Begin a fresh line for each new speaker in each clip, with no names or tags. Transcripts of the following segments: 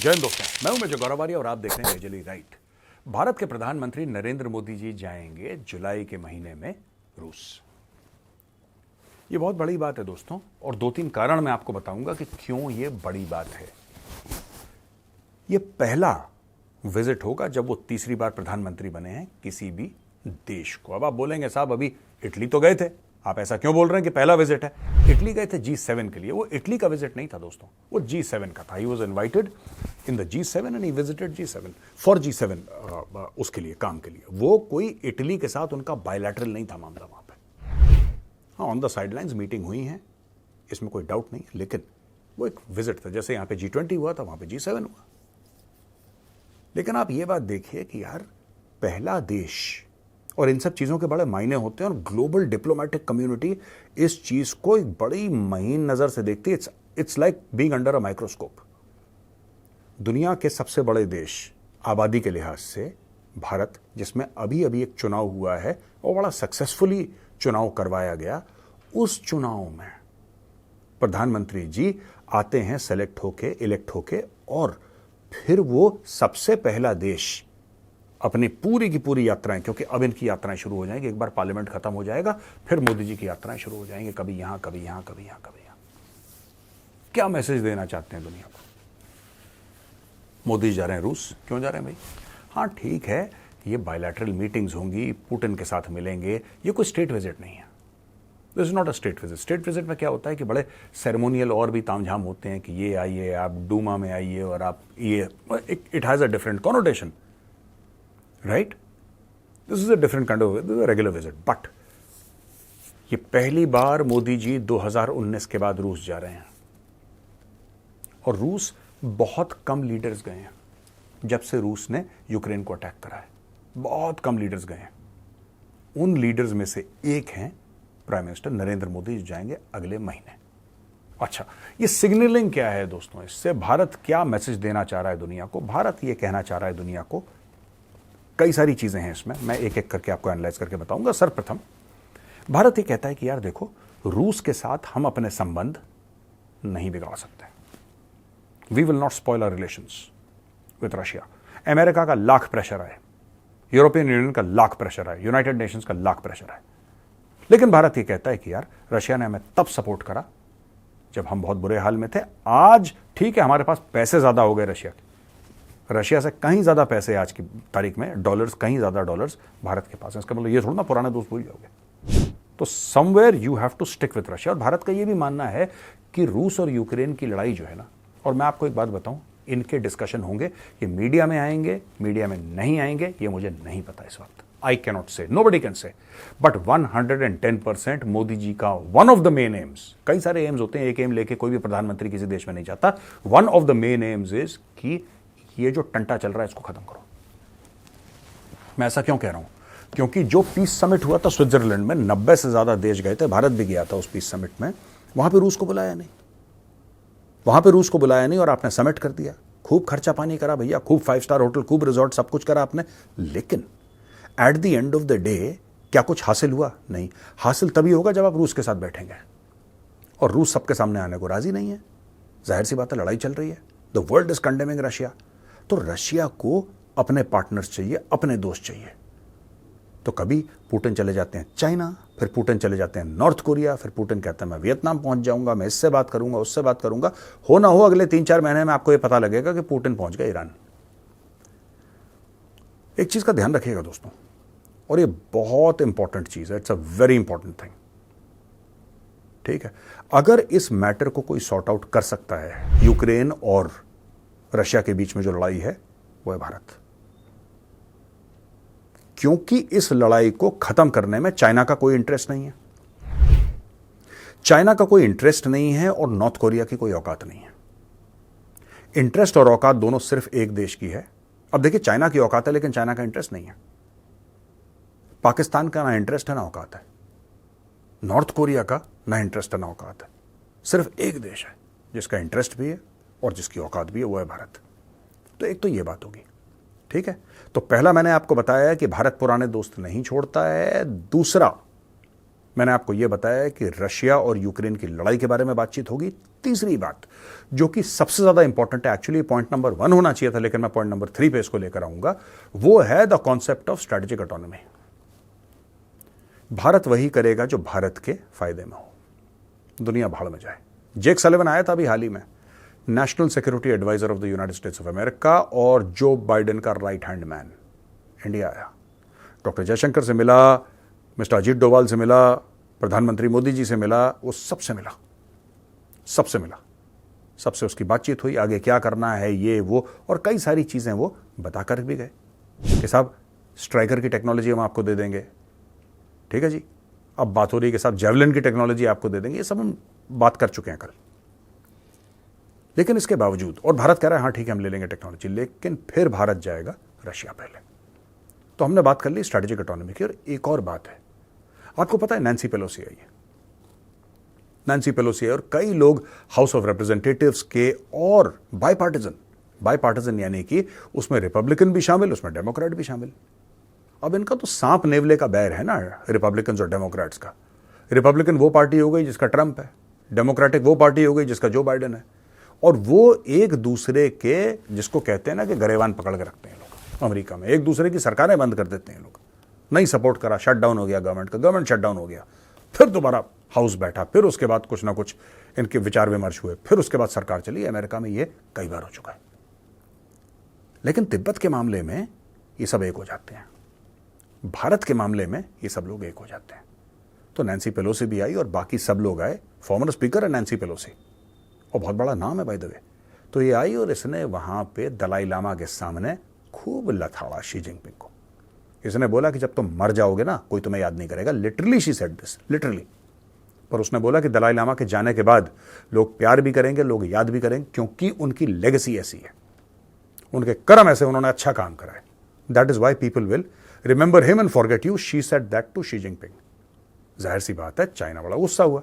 जय हिंद दोस्तों, मैं हूं मेजर गौरव आर्य और आप देख रहे हैं मेजरली राइट। भारत के प्रधानमंत्री नरेंद्र मोदी जी जाएंगे जुलाई के महीने में रूस। ये बहुत बड़ी बात है दोस्तों, और दो तीन कारण मैं आपको बताऊंगा कि क्यों ये बड़ी बात है। ये पहला विजिट होगा जब वो तीसरी बार प्रधानमंत्री बने हैं किसी भी देश को। अब आप बोलेंगे साहब अभी इटली तो गए थे, आप ऐसा क्यों बोल रहे हैं कि पहला विजिट है? इटली गए थे G7 के लिए। वो इटली का विजिट नहीं था दोस्तों, वो G7 का था। He was invited in the G7 and he visited G7 for G7, उसके लिए, काम के लिए। वो कोई इटली के साथ उनका बायलैटरल नहीं था मामला वहां पे। हाँ, ऑन द साइडलाइंस मीटिंग हुई है, इसमें कोई डाउट नहीं है, लेकिन वो एक विजिट था। जैसे यहां पे G20 हुआ था, वहां पे G7 हुआ। लेकिन आप ये बात देखिए कि यार, पहला देश, और इन सब चीजों के बड़े मायने होते हैं, और ग्लोबल डिप्लोमेटिक कम्युनिटी इस चीज को एक बड़ी महीन नजर से देखती है। It's like being under a microscope. दुनिया के सबसे बड़े देश आबादी के लिहाज से भारत, जिसमें अभी अभी एक चुनाव हुआ है और बड़ा सक्सेसफुली चुनाव करवाया गया, उस चुनाव में प्रधानमंत्री जी आते हैं सेलेक्ट होके, इलेक्ट होके, और फिर वो सबसे पहला देश अपनी पूरी की पूरी यात्राएं, क्योंकि अब इनकी यात्राएं शुरू हो जाएंगी, एक बार पार्लियामेंट खत्म हो जाएगा फिर मोदी जी की यात्राएं शुरू हो जाएंगी, कभी यहां कभी यहां कभी यहां कभी यहां। क्या मैसेज देना चाहते हैं दुनिया को? मोदी जी जा रहे हैं रूस। क्यों जा रहे हैं भाई? हाँ ठीक है, ये बायलैटरल मीटिंग्स होंगी, पुतिन के साथ मिलेंगे, ये कोई स्टेट विजिट नहीं है। This is not a state visit. State visit में क्या होता है कि बड़े सेरेमोनियल और भी तामझाम होते हैं कि ये आइए, आप डूमा में आइए, और आप ये, it has a different connotation, right? This is a different kind of, this is a regular visit. But ये पहली बार मोदी जी 2019 के बाद रूस जा रहे हैं, और रूस बहुत कम लीडर्स गए हैं जब से रूस ने यूक्रेन को अटैक करा है। बहुत कम लीडर्स गए हैं। उन लीडर्स में से एक हैं प्राइम मिनिस्टर नरेंद्र मोदी, जो जाएंगे अगले महीने। अच्छा, ये सिग्नलिंग क्या है दोस्तों? इससे भारत क्या मैसेज देना चाह रहा है दुनिया को? भारत ये कहना चाह रहा है दुनिया को, कई सारी चीजें हैं इसमें, मैं एक एक करके आपको एनालाइज करके बताऊंगा। सर्वप्रथम भारत ये कहता है कि यार देखो, रूस के साथ हम अपने संबंध नहीं बिगाड़ सकते। We will not spoil our relations with Russia. America का लाख प्रेशर है, यूरोपियन यूनियन का लाख प्रेशर है, यूनाइटेड नेशंस का लाख प्रेशर है, लेकिन भारत ये कहता है कि यार, रशिया ने हमें तब सपोर्ट करा जब हम बहुत बुरे हाल में थे। आज ठीक है, हमारे पास पैसे ज्यादा हो गए रशिया से कहीं ज्यादा पैसे आज की तारीख में, डॉलर्स, कहीं ज्यादा डॉलर्स भारत के पास है। इसका मतलब ये थोड़ा ना पुराने दोस्त भूल जाओगे। तो somewhere you have to stick with Russia. और भारत का ये भी मानना है कि रूस और यूक्रेन की लड़ाई जो है ना, और मैं आपको एक बात बताऊं, इनके डिस्कशन होंगे, ये मीडिया में आएंगे, मीडिया में नहीं आएंगे, ये मुझे नहीं पता इस वक्त। I cannot say, nobody can say, but 110% Modi ji का one of the main aims, कई सारे एम्स होते हैं, एक एम लेके कोई भी प्रधानमंत्री किसी देश में नहीं जाता। One of the main AIIMS is कि ये जो टंटा चल रहा है इसको खत्म करो। मैं ऐसा क्यों कह रहा हूं? क्योंकि जो पीस समिट हुआ था स्विट्जरलैंड में, 90 से ज्यादा देश गए थे, भारत भी गया था उस पीस समिट में। वहां पे रूस को बुलाया नहीं, और आपने समिट कर दिया। खूब खर्चा पानी करा भैया, खूब 5 स्टार होटल, खूब रिजॉर्ट, सब कुछ करा आपने, लेकिन at the end of the day क्या कुछ हासिल हुआ? नहीं। हासिल तभी होगा जब आप रूस के साथ बैठेंगे, और रूस सबके सामने आने को राजी नहीं है। जाहिर सी बात है, लड़ाई चल रही है। The world is condemning Russia. तो रशिया को अपने पार्टनर्स चाहिए, अपने दोस्त चाहिए। तो कभी पुतिन चले जाते हैं चाइना, फिर पुतिन चले जाते हैं नॉर्थ कोरिया, फिर पुतिन कहते हैं मैं वियतनाम पहुंच जाऊंगा, मैं इससे बात करूंगा, उससे बात करूंगा। हो ना हो अगले 3-4 महीने में आपको यह पता लगेगा कि पुतिन पहुंच गए ईरान। एक चीज का ध्यान रखिएगा दोस्तों, और ये बहुत इंपॉर्टेंट चीज है, it's a very important thing, ठीक है? अगर इस मैटर को कोई सॉर्ट आउट कर सकता है, यूक्रेन और रशिया के बीच में जो लड़ाई है, वो है भारत। क्योंकि इस लड़ाई को खत्म करने में चाइना का कोई इंटरेस्ट नहीं है। चाइना का कोई इंटरेस्ट नहीं है, और नॉर्थ कोरिया की कोई औकात नहीं है। इंटरेस्ट और औकात दोनों सिर्फ एक देश की है। अब देखिए, चाइना की औकात है, लेकिन चाइना का इंटरेस्ट नहीं है। पाकिस्तान का ना इंटरेस्ट है ना औकात है, नॉर्थ कोरिया का ना इंटरेस्ट है ना औकात है। सिर्फ एक देश है जिसका इंटरेस्ट भी है और जिसकी औकात भी है, वो है भारत। तो एक तो ये बात होगी, ठीक है? तो पहला मैंने आपको बताया है कि भारत पुराने दोस्त नहीं छोड़ता है। दूसरा, मैंने आपको यह बताया कि रशिया और यूक्रेन की लड़ाई के बारे में बातचीत होगी। तीसरी बात जो कि सबसे ज्यादा इंपॉर्टेंट है, एक्चुअली पॉइंट नंबर 1 होना चाहिए था, लेकिन मैं पॉइंट नंबर 3 पे इसको लेकर आऊंगा, वो है the concept of strategic autonomy. Bharat वही करेगा जो भारत के फायदे में हो, दुनिया भाड़ में जाए। जेक सलिवन आया था अभी हाल ही में, national security adviser of the United States of America और जो बाइडेन का राइट हैंड मैन, इंडिया आया, डॉक्टर जयशंकर से मिला, मिस्टर अजीत डोभाल से मिला, प्रधानमंत्री मोदी जी से मिला, वो सबसे मिला, सबसे उसकी बातचीत हुई, आगे क्या करना है ये वो, और कई सारी चीजें वो बताकर भी गए कि साहब स्ट्राइकर की टेक्नोलॉजी हम आपको दे देंगे, ठीक है जी, अब बात हो रही है कि साहब जेवलिन की टेक्नोलॉजी आपको दे देंगे, ये सब हम बात कर चुके हैं कल। लेकिन इसके बावजूद, और भारत कह रहा है हाँ ठीक है हम ले लेंगे टेक्नोलॉजी, लेकिन फिर भारत जाएगा रशिया पहले। तो हमने बात कर ली स्ट्रेटेजिक ऑटोनॉमी की। और एक और बात है, आपको पता है नैन्सी पेलोसी आई है, नैन्सी पेलोसी है, और कई लोग हाउस ऑफ रिप्रेजेंटेटिव्स के, और बाईपार्टिजन यानी कि उसमें रिपब्लिकन भी शामिल, उसमें डेमोक्रेट भी शामिल। अब इनका तो सांप नेवले का बैर है ना, रिपब्लिकन और डेमोक्रेट्स का। रिपब्लिकन वो पार्टी हो गई जिसका ट्रंप है, डेमोक्रेटिक वो पार्टी हो गई जिसका जो बाइडेन है, और वो एक दूसरे के, जिसको कहते हैं ना कि गरेवान पकड़ के रखते हैं लोग अमेरिका में, एक दूसरे की सरकारें बंद कर देते हैं लोग। नहीं सपोर्ट करा, शट डाउन हो गया गवर्नमेंट का, गवर्नमेंट शट डाउन हो गया, फिर दोबारा हाउस बैठा, फिर उसके बाद कुछ ना कुछ इनके विचार विमर्श हुए, फिर उसके बाद सरकार चली। अमेरिका में ये कई बार हो चुका है। लेकिन तिब्बत के मामले में ये सब एक हो जाते हैं, भारत के मामले में ये सब लोग एक हो जाते हैं। तो नैन्सी पेलोसी भी आई और बाकी सब लोग आए। फॉर्मर स्पीकर है नैन्सी पेलोसी, और बहुत बड़ा नाम है बाय द वे। तो ये आई और इसने वहां पे दलाई लामा के सामने खूब लथाड़ा शी जिनपिंग को। इसने बोला कि जब तुम मर जाओगे ना कोई तुम्हें याद नहीं करेगा, literally she said this, literally. पर उसने बोला कि दलाई लामा के जाने के बाद लोग प्यार भी करेंगे, लोग याद भी करेंगे, क्योंकि उनकी लेगेसी ऐसी है, उनके कर्म ऐसे, उन्होंने अच्छा काम करा है। That is why people will remember him and forget you, she said that to Xi Jinping. जाहिर सी बात है चाइना बड़ा गुस्सा हुआ।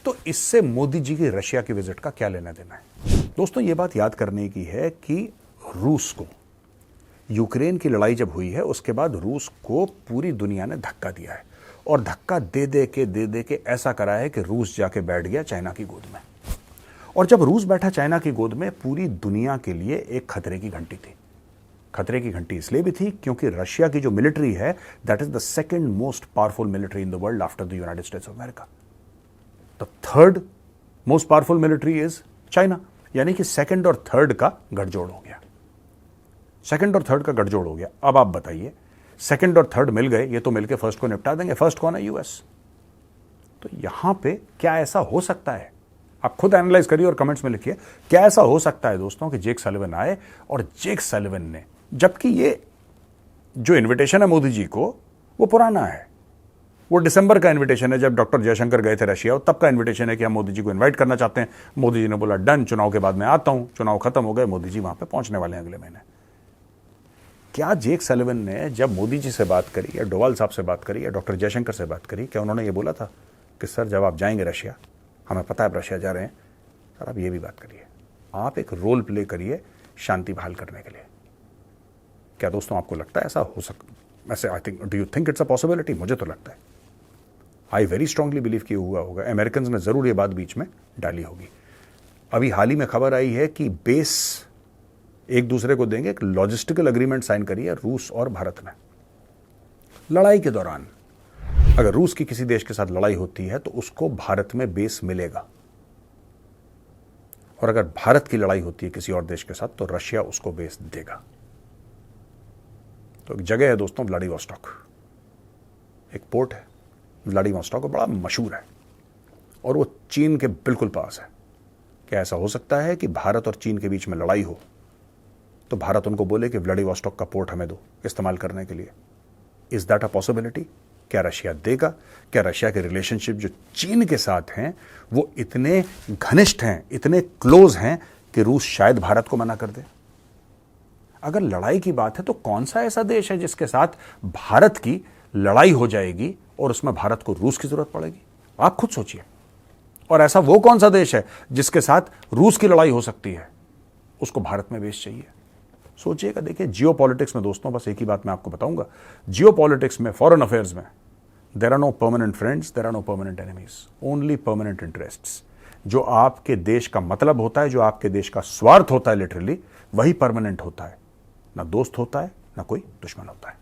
तो इससे मोदी जी की रशिया की विजिट का क्या लेना देना है? दोस्तों ये बात याद करने की है कि रूस को, यूक्रेन की लड़ाई जब हुई है उसके बाद रूस को पूरी दुनिया ने धक्का दिया है, और धक्का दे दे के ऐसा करा है कि रूस जाके बैठ गया चाइना की गोद में। और जब रूस बैठा चाइना की गोद में, पूरी दुनिया के लिए एक खतरे की घंटी थी। खतरे की घंटी इसलिए भी थी क्योंकि रशिया की जो मिलिट्री है, that is the second most powerful military in the world after the United States of America. The third most powerful military is China, यानी कि सेकंड और थर्ड का गठजोड़ हो गया, सेकंड और थर्ड का गठजोड़ हो गया। अब आप बताइए, सेकंड और थर्ड मिल गए, ये तो मिलकर फर्स्ट को निपटा देंगे। फर्स्ट कौन है? यूएस। तो यहां पे क्या ऐसा हो सकता है? आप खुद एनालाइज करिए और कमेंट्स में लिखिए, क्या ऐसा हो सकता है दोस्तों कि जेक सलिवन आए, और जेक सलिवन ने, जबकि ये जो इन्विटेशन है मोदी जी को वो पुराना है, वो दिसंबर का इन्विटेशन है जब डॉक्टर जयशंकर गए थे रशिया, तब का इन्विटेशन है कि हम मोदी जी को इन्वाइट करना चाहते हैं। मोदी जी ने बोला डन, चुनाव के बाद मैं आता हूं। चुनाव खत्म हो गए, मोदी जी वहां पे पहुंचने वाले हैं अगले महीने। क्या जेक सलिवन ने जब मोदी जी से बात करी, या डोवाल साहब से बात करी, या डॉक्टर जयशंकर से बात करी, क्या उन्होंने ये बोला था कि सर जब आप जाएंगे रशिया, हमें पता है आप रशिया जा रहे हैं, सर आप ये भी बात करिए, आप एक रोल प्ले करिए शांति बहाल करने के लिए? क्या दोस्तों आपको लगता है ऐसा हो सकता? ऐसे I think, do you think it's a possibility? मुझे तो लगता है, आई वेरी स्ट्रांगली बिलीव कि हुआ होगा। अमेरिकन ने जरूर ये बात बीच में डाली होगी। अभी हाल ही में खबर आई है कि बेस एक दूसरे को देंगे, एक लॉजिस्टिकल एग्रीमेंट साइन करी है रूस और भारत ने। लड़ाई के दौरान अगर रूस की किसी देश के साथ लड़ाई होती है तो उसको भारत में बेस मिलेगा, और अगर भारत की लड़ाई होती है किसी और देश के साथ तो रशिया उसको बेस देगा। तो एक जगह है दोस्तों व्लादिवोस्टॉक, एक पोर्ट है व्लादिवोस्टॉक, बड़ा मशहूर है, और वो चीन के बिल्कुल पास है। क्या ऐसा हो सकता है कि भारत और चीन के बीच में लड़ाई हो तो भारत उनको बोले कि व्लादिवोस्टॉक का पोर्ट हमें दो इस्तेमाल करने के लिए? Is that a possibility? क्या रशिया देगा? क्या रशिया के रिलेशनशिप जो चीन के साथ हैं वो इतने घनिष्ठ हैं, इतने क्लोज हैं कि रूस शायद भारत को मना कर दे? अगर लड़ाई की बात है तो कौन सा ऐसा देश है जिसके साथ भारत की लड़ाई हो जाएगी और उसमें भारत को रूस की जरूरत पड़ेगी? आप खुद सोचिए। और ऐसा वो कौन सा देश है जिसके साथ रूस की लड़ाई हो सकती है, उसको भारत में बेस चाहिए? सोचिएगा। देखिए जियोपॉलिटिक्स में दोस्तों बस एक ही बात मैं आपको बताऊंगा, जियोपॉलिटिक्स में, फॉरेन अफेयर्स में there are no permanent friends, there are no permanent enemies, only permanent interests. जो आपके देश का मतलब होता है, जो आपके देश का स्वार्थ होता है लिटरली, वही परमानेंट होता है। ना दोस्त होता है, ना कोई दुश्मन होता है।